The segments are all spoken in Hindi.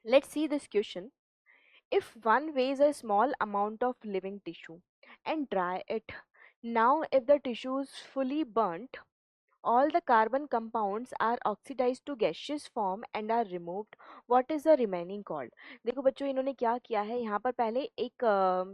Let's see this question. If one weighs a small amount of living tissue and dry it, now if the tissue is fully burnt, all the carbon compounds are oxidized to gaseous form and are removed. What is the remaining called? देखो बच्चों, इन्होंने क्या किया है यहाँ पर, पहले एक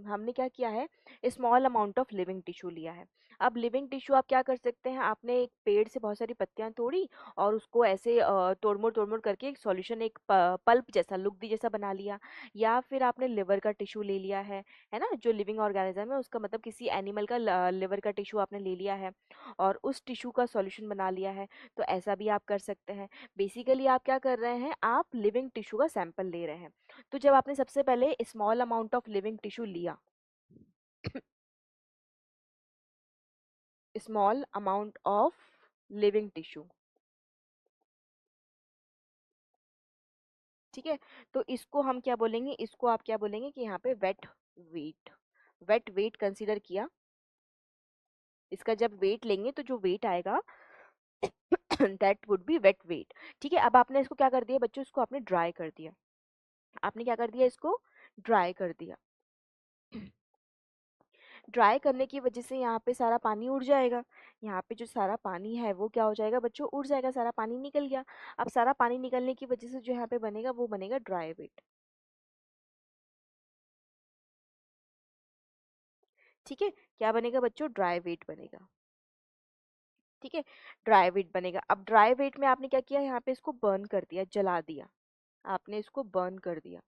हमने क्या किया है, small amount of living tissue लिया है। अब लिविंग टिश्यू आप क्या कर सकते हैं, आपने एक पेड़ से बहुत सारी पत्तियां तोड़ी और उसको ऐसे तोड़ मोड़ करके एक सॉल्यूशन, एक पल्प जैसा, लुगदी जैसा बना लिया। या फिर आपने लिवर का टिश्यू ले लिया है ना, जो लिविंग ऑर्गेनिज्म है उसका, मतलब किसी एनिमल का लिवर का टिश्यू आपने ले लिया है और उस टिश्यू का सॉल्यूशन बना लिया है। तो ऐसा भी आप कर सकते हैं। बेसिकली आप क्या कर रहे हैं, आप लिविंग टिश्यू का सैंपल ले रहे हैं। तो जब आपने सबसे पहले small amount of living tissue लिया, small amount of living tissue, ठीक है, तो इसको हम क्या बोलेंगे, इसको आप क्या बोलेंगे कि यहाँ पे weight weight, weight weight consider किया। इसका जब वेट लेंगे तो जो वेट आएगा that would be weight weight. ठीक है, अब आपने इसको क्या कर दिया बच्चों, इसको आपने ड्राई कर दिया। आपने क्या कर दिया, इसको ड्राई कर दिया। ड्राई करने की वजह से यहाँ पे सारा पानी उड़ जाएगा। यहाँ पे जो सारा पानी है वो क्या हो जाएगा बच्चों, उड़ जाएगा, सारा पानी निकल गया। अब सारा पानी निकलने की वजह से जो यहाँ पे बनेगा वो बनेगा ड्राई वेट। ठीक है, क्या बनेगा बच्चों, ड्राई वेट बनेगा। ठीक है, ड्राई वेट बनेगा। अब ड्राई वेट में आपने क्या किया, यहाँ पे इसको बर्न कर दिया, जला दिया। आपने इसको बर्न कर दिया,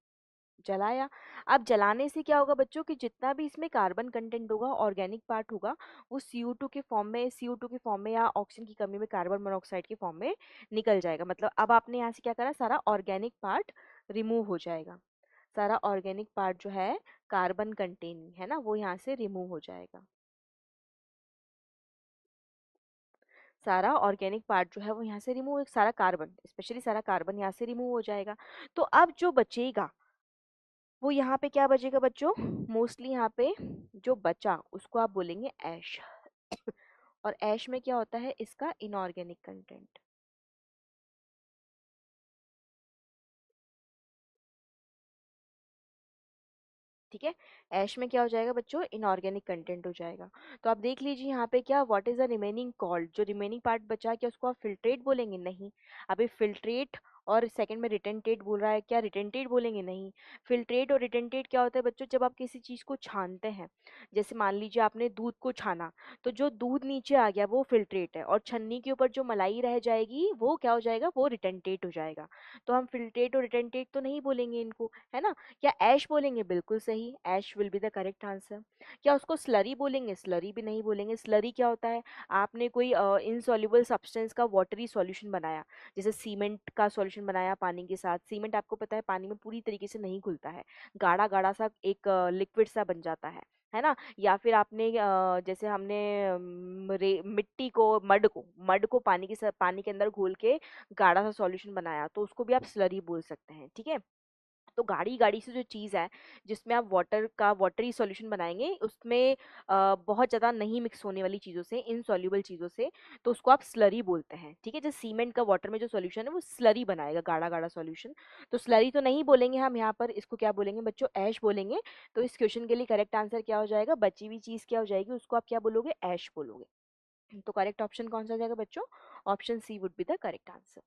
जलाया। अब जलाने से क्या होगा बच्चों, कि जितना भी इसमें कार्बन कंटेंट होगा, ऑर्गेनिक पार्ट होगा, वो CO2 के फॉर्म में, CO2 के फॉर्म में या ऑक्सीजन की कमी में कार्बन मोनोऑक्साइड के फॉर्म में निकल जाएगा। मतलब अब आपने यहाँ से क्या करा, सारा ऑर्गेनिक पार्ट रिमूव हो जाएगा। सारा ऑर्गेनिक पार्ट जो है कार्बन कंटेनिंग है ना, वो यहाँ से रिमूव हो जाएगा। सारा ऑर्गेनिक पार्ट जो है वो यहाँ से रिमूव, सारा कार्बन, स्पेशली सारा कार्बन यहाँ से रिमूव हो जाएगा। तो अब जो बचेगा वो यहाँ पे क्या बचेगा बच्चों, मोस्टली यहाँ पे जो बचा उसको आप बोलेंगे ऐश। और ऐश में क्या होता है, इसका इनऑर्गेनिक कंटेंट। ठीक है, ऐश में क्या हो जाएगा बच्चों, इनऑर्गेनिक कंटेंट हो जाएगा। तो आप देख लीजिए यहाँ पे क्या, what is the remaining called, जो रिमेनिंग पार्ट बचा, क्या उसको आप फिल्ट्रेट बोलेंगे, नहीं। अभी फिल्ट्रेट और सेकंड में रिटेंटेट बोल रहा है, क्या रिटेंटेट बोलेंगे, नहीं। फिल्ट्रेट और रिटेंटेट क्या होता है बच्चों, जब आप किसी चीज को छानते हैं, जैसे मान लीजिए आपने दूध को छाना, तो जो दूध नीचे आ गया वो फिल्ट्रेट है, और छन्नी के ऊपर जो मलाई रह जाएगी वो क्या हो जाएगा, वो रिटेंटेट हो जाएगा। तो हम फिल्ट्रेट और रिटेंटेट तो नहीं बोलेंगे इनको, है ना। क्या ऐश बोलेंगे, बिल्कुल सही, ash will be the correct answer. क्या उसको स्लरी बोलेंगे, स्लरी भी नहीं बोलेंगे। स्लरी क्या होता है, आपने कोई इनसॉल्युबल सब्सटेंस का वाटरी सॉल्यूशन बनाया, जैसे सीमेंट का सॉल्यूशन बनाया पानी के साथ। सीमेंट आपको पता है पानी में पूरी तरीके से नहीं घुलता है, गाढ़ा गाढ़ा सा एक लिक्विड सा बन जाता है ना। या फिर आपने जैसे हमने मिट्टी को, मड को पानी के अंदर घोल के गाढ़ा सा सॉल्यूशन बनाया, तो उसको भी आप स्लरी बोल सकते हैं। ठीक है, तो गाढ़ी गाढ़ी सी जो चीज़ है, जिसमें आप वाटर का वाटरी सॉल्यूशन बनाएंगे, उसमें बहुत ज़्यादा नहीं मिक्स होने वाली चीज़ों से, इनसॉल्युबल चीज़ों से, तो उसको आप स्लरी बोलते हैं। ठीक है, जैसे सीमेंट का वाटर में जो सॉल्यूशन है वो स्लरी बनाएगा, गाढ़ा गाढ़ा सॉल्यूशन। तो स्लरी तो नहीं बोलेंगे हम यहाँ पर, इसको क्या बोलेंगे बच्चों, ऐश बोलेंगे। तो इस क्वेश्चन के लिए करेक्ट आंसर क्या हो जाएगा, बची हुई चीज़ क्या हो जाएगी, उसको आप क्या बोलोगे, ऐश बोलोगे। तो करेक्ट ऑप्शन कौन सा हो जाएगा बच्चों, option C would be the correct answer.